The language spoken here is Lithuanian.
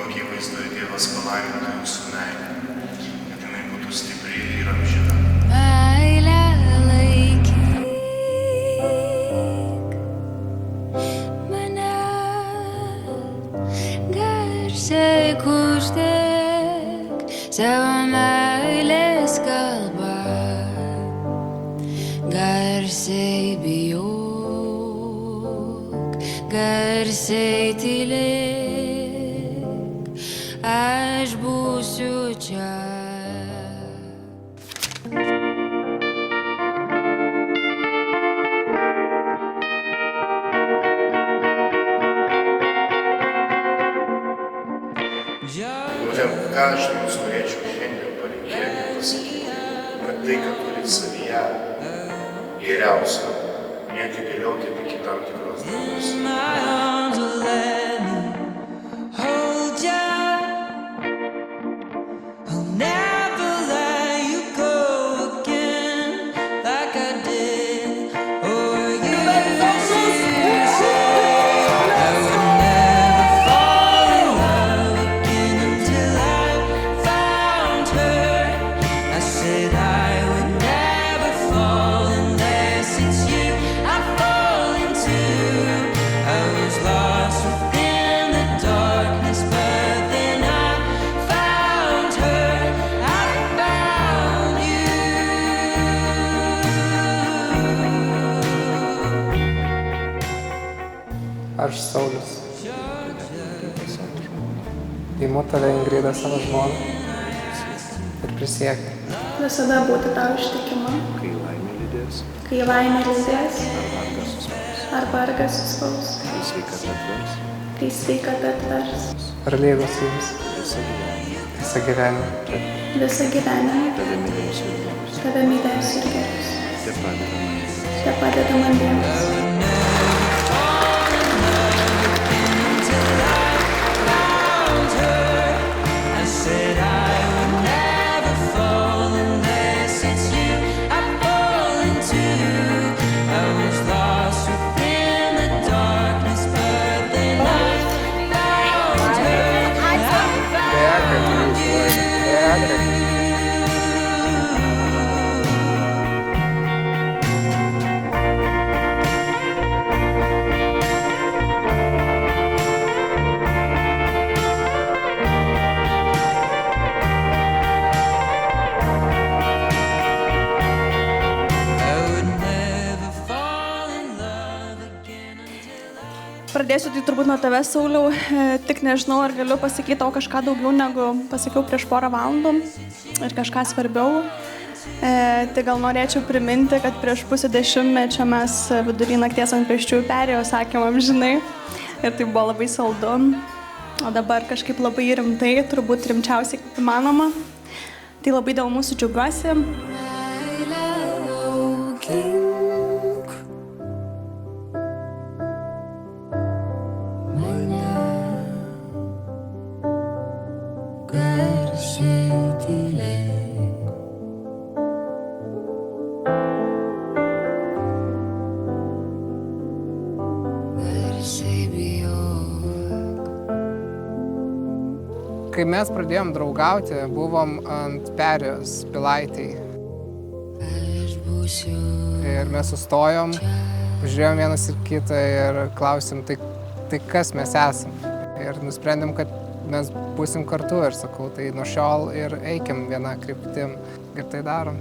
Dievo akivaizdoje Dievas palaimintų jūsų meilę, kad jinai būtų stipri ir amžina. Meilę laikyk mane, garsiai kuždėk savo meilės kalbą, garsiai bijok, garsiai tylėk, aš būsiu čia. Būtent ką aš jums norėčiau šiandien palinkėti pasakyti, kad tai, kad turit savyje geriausio, neatidėliokite iki tam tikros dienos. Aš Saulius. Imu tave, Ingrida, savo žmoną ir prisiekiu. Visada būti tau ištikima, kai laimė lydės, ar vargas suspaus, kai sveikata atvers, kai sveikata atvers, Ar lygos jums visą gyvenimą, visą gyvenimą, tave mylėsiu ir gerbsiu, te padeda man Dievas. te padeda man Dievas. Pradėsiu tai turbūt nuo tavęs, Sauliau, tik nežinau, ar galiu pasakyti tau kažką daugiau, negu pasakiau prieš porą valandų ir kažką svarbiau. Tai gal norėčiau priminti, kad prieš pusę dešimtmečio mes vidury nakties ant pėsčiųjų perėjo, sakėm, amžinai, ir tai buvo labai saldu, o dabar kažkaip labai rimtai, turbūt rimčiausiai kaip įmanoma. Tai labai dėl mūsų džiaugiuosi. Meilę laikyk mane, garsiai tylėk, garsiai bijok. Kai mes pradėjom draugauti, buvom ant perėjos Pilaitėj. Aš būsiu Ir mes sustojom, žiūrėjom vienas ir kitą ir klausėm, tai kas mes esam. Ir nusprendėm, kad mes būsim kartu ir sakau, tai nuo šiol ir eikim vieną kryptim ir tai darom.